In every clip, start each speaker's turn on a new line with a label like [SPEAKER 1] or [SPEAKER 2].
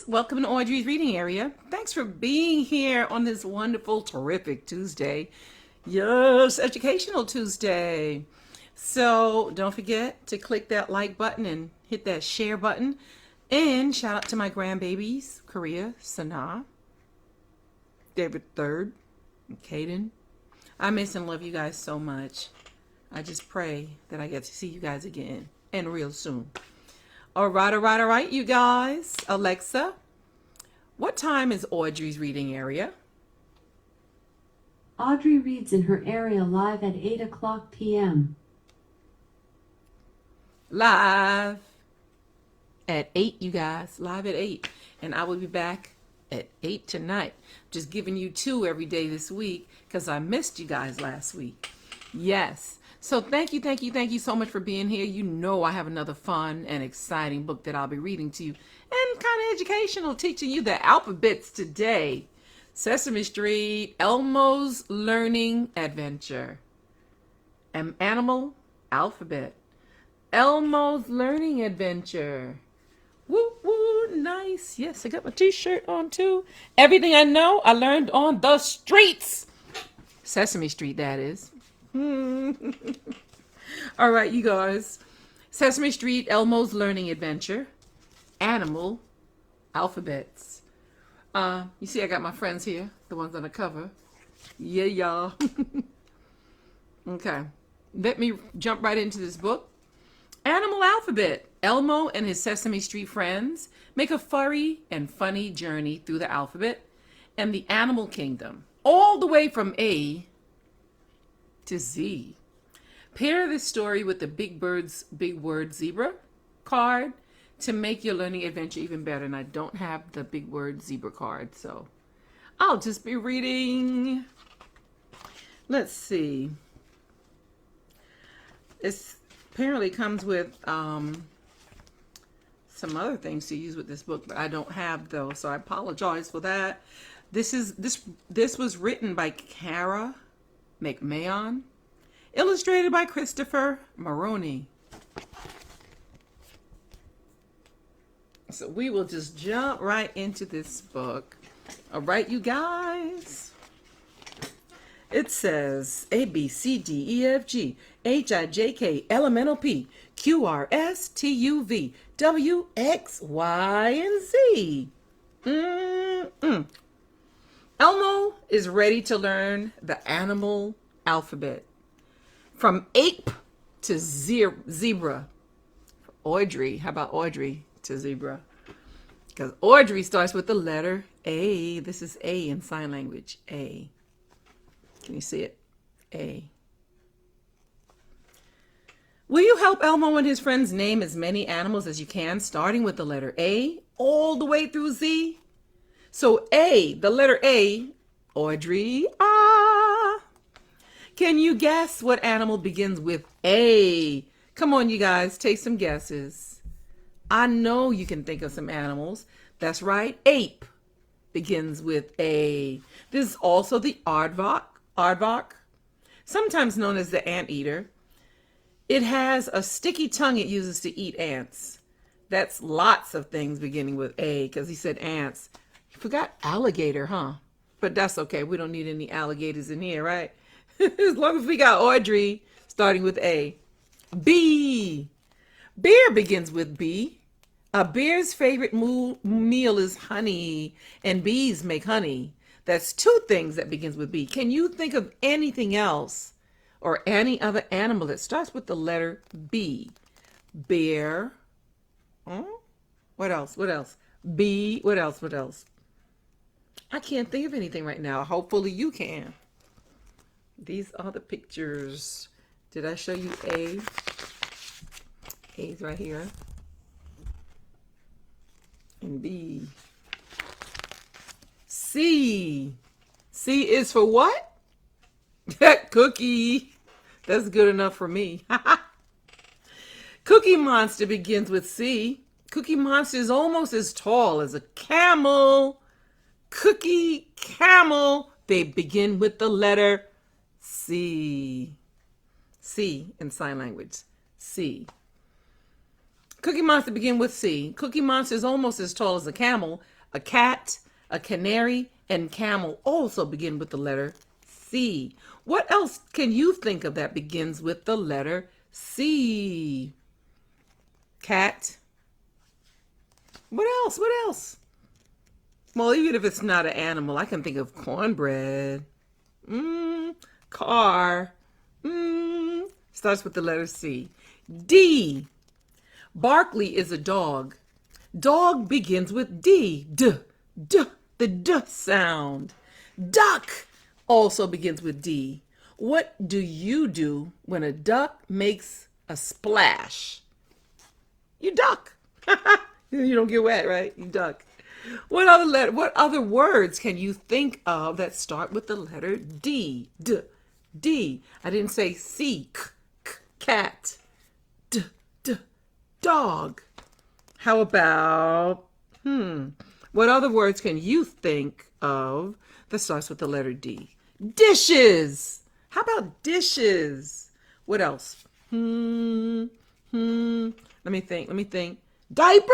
[SPEAKER 1] Welcome to Audrey's reading area. Thanks for being here on this wonderful, terrific Tuesday. Yes, Educational Tuesday. So don't forget to click that like button and hit that share button. And shout out to my grandbabies, Korea, Sanaa, David Third, and Caden. I miss and love you guys so much. I just pray that I get to see you guys again and real soon. All right, you guys. Alexa, what time is Audrey's reading area?
[SPEAKER 2] Audrey Reads in her area live at 8 o'clock p.m.
[SPEAKER 1] Live at 8, you guys. Live at 8. And I will be back at 8 tonight. Just giving you 2 every day this week because I missed you guys last week. Yes. So thank you so much for being here. You know I have another fun and exciting book that I'll be reading to you. And kind of educational, teaching you the alphabets today. Sesame Street, Elmo's Learning Adventure. Animal Alphabet. Elmo's Learning Adventure. Woo, woo, nice. Yes, I got my t-shirt on too. Everything I know, I learned on the streets. Sesame Street, that is. All right, you guys. Sesame Street, Elmo's Learning Adventure. Animal Alphabets. You see I got my friends here, the ones on the cover. Yeah, y'all. Okay. Let me jump right into this book. Animal Alphabet. Elmo and his Sesame Street friends make a furry and funny journey through the alphabet and the animal kingdom, all the way from A to Z. Pair this story with the Big Bird's Big Word Zebra card to make your learning adventure even better. And I don't have the Big Word Zebra card, so I'll just be reading. Let's see. This apparently comes with some other things to use with this book, but I don't have those, so I apologize for that. This was written by Kara McMahon, illustrated by Christopher Moroney. So we will just jump right into this book. All right, you guys. It says A, B, C, D, E, F, G, H, I, J, K, L, M, N, O, P, Q, R, S, T, U, V, W, X, Y, and Z. Elmo is ready to learn the animal alphabet. From ape to zebra. Audrey, how about Audrey to zebra? Because Audrey starts with the letter A. This is A in sign language. A. Can you see it? A. Will you help Elmo and his friends name as many animals as you can, starting with the letter A all the way through Z? So A, the letter A, Audrey, Can you guess what animal begins with A? Come on, you guys, take some guesses. I know you can think of some animals. That's right, ape begins with A. This is also the aardvark, sometimes known as the anteater. It has a sticky tongue it uses to eat ants. That's lots of things beginning with A, because he said ants. You forgot alligator, huh? But that's okay. We don't need any alligators in here, right? As long as we got Audrey starting with A. B. Bear begins with B. A bear's favorite meal is honey, and bees make honey. That's 2 things that begins with B. Can you think of anything else or any other animal that starts with the letter B? Bear. What else? B. What else? I can't think of anything right now. Hopefully you can. These are the pictures. Did I show you A? A's right here. And B. C. C is for what? Cookie. That's good enough for me. Cookie Monster begins with C. Cookie Monster is almost as tall as a camel. Cookie, camel. They begin with the letter C. C in sign language. C. Cookie Monster begin with C. Cookie Monster is almost as tall as a camel. A cat, a canary, and camel also begin with the letter C. What else can you think of that begins with the letter C? Cat. What else? What else? Well, even if it's not an animal, I can think of cornbread. Car. Starts with the letter C. D. Barkley is a dog. Dog begins with D. The D sound. Duck also begins with D. What do you do when a duck makes a splash? You duck. You don't get wet, right? You duck. What other words can you think of that start with the letter D? D. I didn't say C. Cat. Dog. How about, what other words can you think of that starts with the letter D? Dishes. How about dishes? What else? Let me think. Diaper?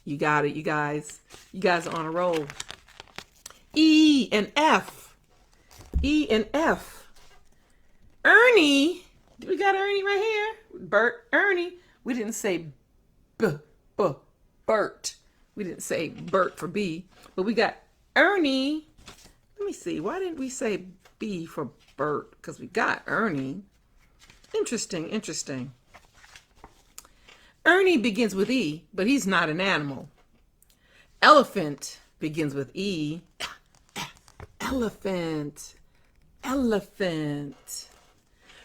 [SPEAKER 1] You got it, you guys. You guys are on a roll. E and F. E and F. Ernie. We got Ernie right here. Bert, Ernie. We didn't say Bert. We didn't say Bert for B, but we got Ernie. Let me see. Why didn't we say B for Bert? Because we got Ernie. Interesting. Ernie begins with E, but he's not an animal. Elephant begins with E. Elephant.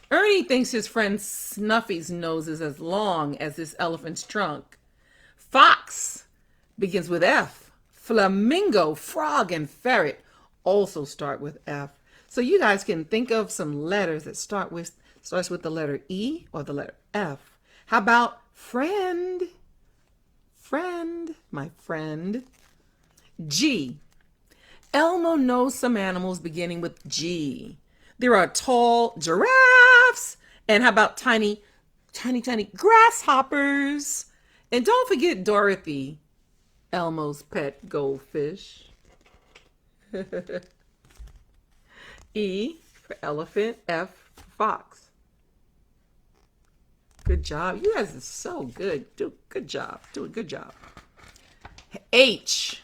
[SPEAKER 1] Ernie thinks his friend Snuffy's nose is as long as this elephant's trunk. Fox begins with F. Flamingo, frog, and ferret also start with F. So you guys can think of some letters that starts with the letter E or the letter F. How about friend? My friend. G. Elmo knows some animals beginning with G. There are tall giraffes. And how about tiny grasshoppers? And don't forget Dorothy, Elmo's pet goldfish. E for elephant, F for fox. Good job. You guys are so good. Do a good job. H.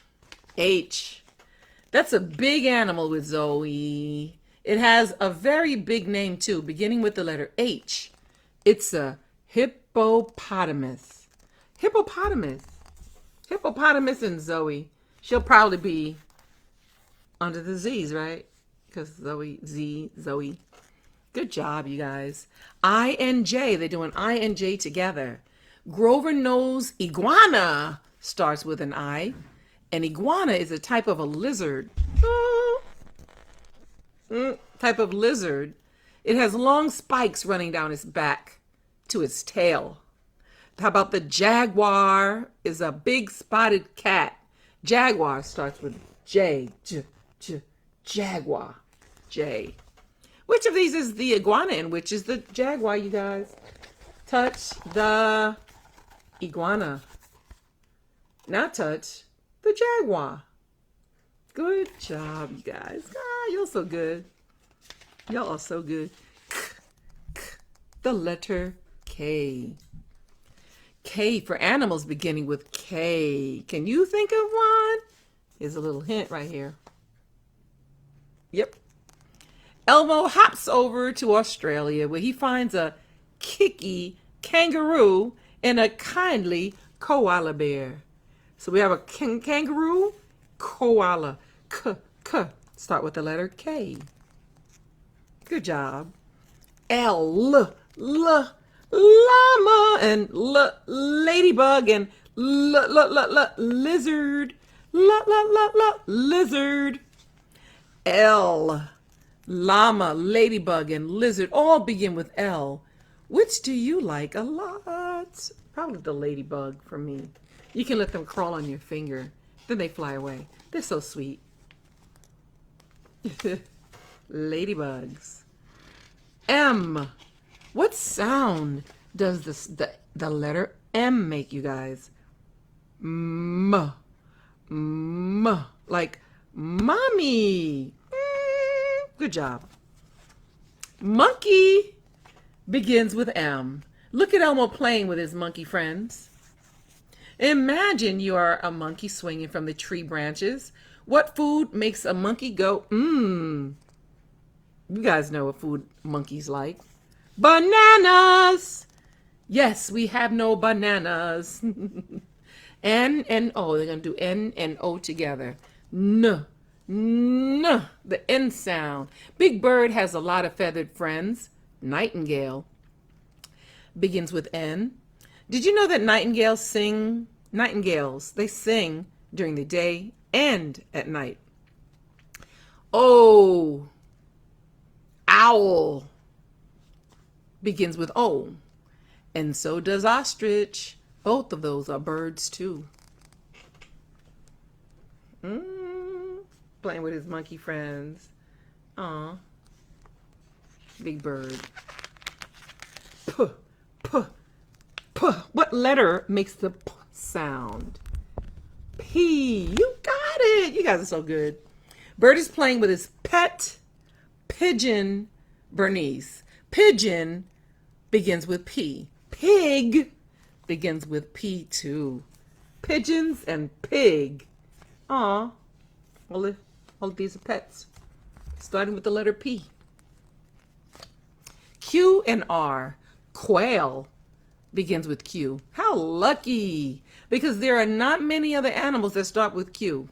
[SPEAKER 1] That's a big animal with Zoe. It has a very big name too, beginning with the letter H. It's a hippopotamus. Hippopotamus and Zoe. She'll probably be under the Z's, right? Because Zoe. Good job, you guys. I and J, they're doing I and J together. Grover knows iguana starts with an I. An iguana is a type of a lizard. It has long spikes running down its back to its tail. How about the jaguar is a big spotted cat. Jaguar starts with J. Jaguar. J. Which of these is the iguana and which is the jaguar, you guys? Touch the iguana. Now touch the jaguar. Good job, you guys. You're so good. Y'all are so good. The letter K. K for animals beginning with K. Can you think of one? Here's a little hint right here. Yep. Elmo hops over to Australia where he finds a kicky kangaroo and a kindly koala bear. So we have a kangaroo, koala, start with the letter K. Good job. L, llama, and ladybug, and lizard, lizard. L, llama, ladybug, and lizard all begin with L. Which do you like a lot? Probably the ladybug for me. You can let them crawl on your finger. Then they fly away. They're so sweet. Ladybugs. M. What sound does the letter M make, you guys? M. M. Like mommy. Good job. Monkey begins with M. Look at Elmo playing with his monkey friends. Imagine you are a monkey swinging from the tree branches. What food makes a monkey go, mmm? You guys know what food monkeys like. Bananas! Yes, we have no bananas. N and O. They're going to do N and O together. N. N. The N sound. Big Bird has a lot of feathered friends. Nightingale begins with N. Did you know that nightingales, they sing during the day and at night? O. Owl begins with O. And so does ostrich. Both of those are birds too. Playing with his monkey friends. Aw. Big Bird. P, p, p. What letter makes the p sound? P. You got it. You guys are so good. Bird is playing with his pet pigeon, Bernice. Pigeon begins with P. Pig begins with P too. Pigeons and pig. Aw. All of these are pets. Starting with the letter P. Q and R. Quail begins with Q. How lucky! Because there are not many other animals that start with Q.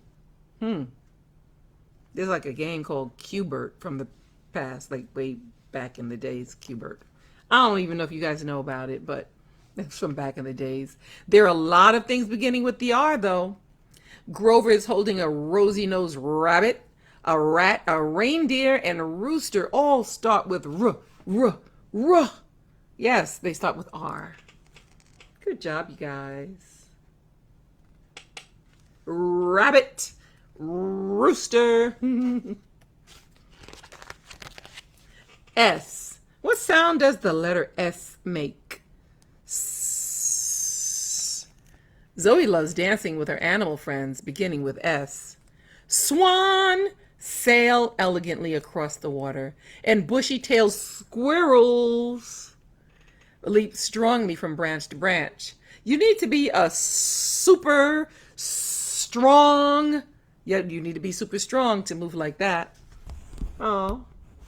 [SPEAKER 1] There's like a game called Q-Bert from the past, like way back in the days, Q-Bert. I don't even know if you guys know about it, but it's from back in the days. There are a lot of things beginning with the R, though. Grover is holding a rosy-nosed rabbit, a rat, a reindeer, and a rooster all start with R, R, R. Yes, they start with R. Good job, you guys. Rabbit, rooster. S. What sound does the letter S make? S. Zoe loves dancing with her animal friends, beginning with S. Swan sail elegantly across the water, and bushy-tailed squirrels leap strongly from branch to branch. You need to be a super strong. Yeah, you need to be super strong to move like that. Oh,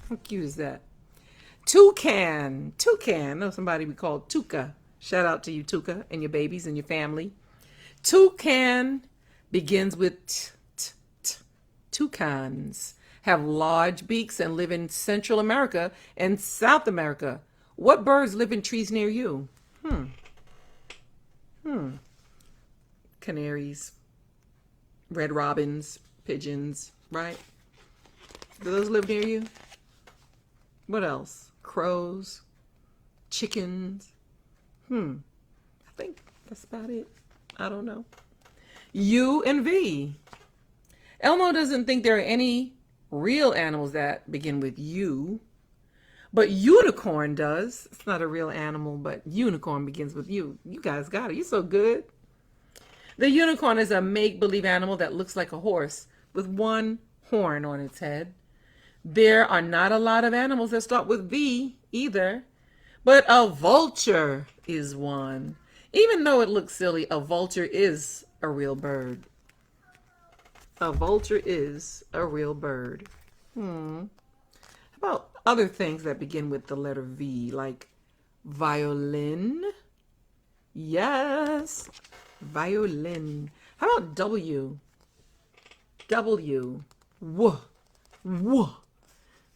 [SPEAKER 1] how cute is that? Toucan. Toucan. I know somebody we call Touca. Shout out to you, Touca, and your babies and your family. Toucan begins with t. Toucans have large beaks and live in Central America and South America. What birds live in trees near you? Canaries, red robins, pigeons, right? Do those live near you? What else? Crows, chickens. I think that's about it. I don't know. U and V. Elmo doesn't think there are any real animals that begin with U, but unicorn does. It's not a real animal, but unicorn begins with U. You guys got it. You're so good. The unicorn is a make-believe animal that looks like a horse with one horn on its head. There are not a lot of animals that start with V either, but a vulture is one. Even though it looks silly, a vulture is a real bird. A vulture is a real bird. How about other things that begin with the letter V, like violin? Yes, violin. How about W? W. W. W.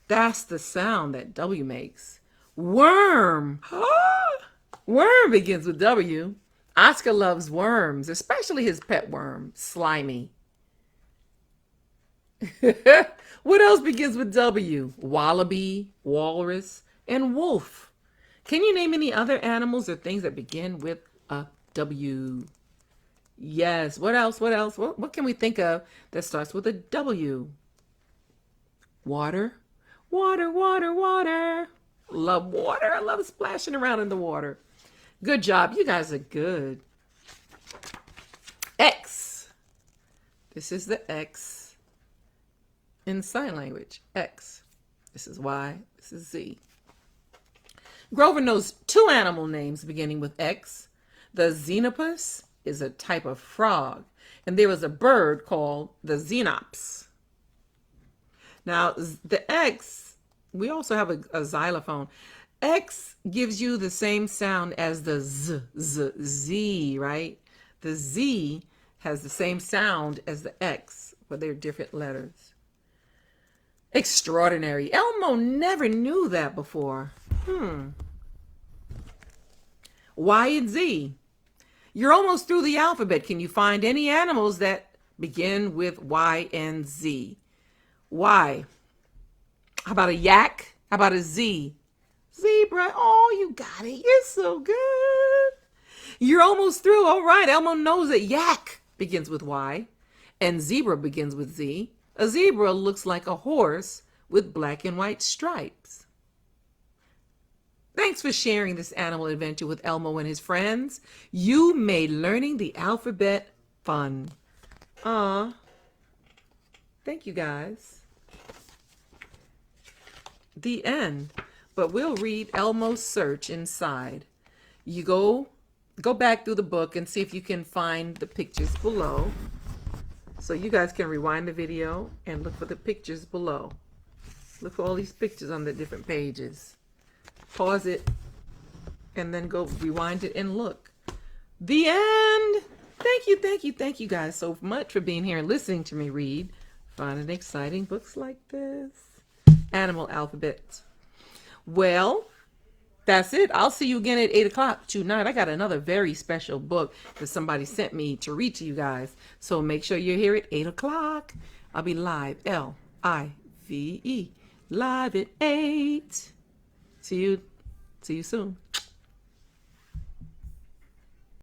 [SPEAKER 1] That's the sound that W makes. Worm. Worm begins with W. Oscar loves worms, especially his pet worm, Slimy. What else begins with W? Wallaby, walrus, and wolf. Can you name any other animals or things that begin with a W? Yes. What else? What else? What can we think of that starts with a W? Water. Water, water, water. Love water. I love splashing around in the water. Good job. You guys are good. X. This is the X in sign language. X. This is Y. This is Z. Grover knows two animal names beginning with X. The xenopus is a type of frog, and there was a bird called the xenops. Now, the X, we also have a xylophone. X gives you the same sound as the Z, right? The Z has the same sound as the X, but they're different letters. Extraordinary. Elmo never knew that before. Y and Z. You're almost through the alphabet. Can you find any animals that begin with Y and Z? Y. How about a yak? How about a Z? Zebra. Oh, you got it. You're so good. You're almost through. All right. Elmo knows that yak begins with Y and zebra begins with Z. A zebra looks like a horse with black and white stripes. Thanks for sharing this animal adventure with Elmo and his friends. You made learning the alphabet fun. Thank you guys. The end. But we'll read Elmo's search inside. You go back through the book and see if you can find the pictures below. So you guys can rewind the video and look for the pictures below. Look for all these pictures on the different pages. Pause it and then go rewind it and look. The end. Thank you guys so much for being here and listening to me read fun and exciting books like this. Animal alphabet. Well, that's it. I'll see you again at 8 o'clock tonight. I got another very special book that somebody sent me to read to you guys. So make sure you're here at 8 o'clock. I'll be live. Live. Live at 8. See you soon.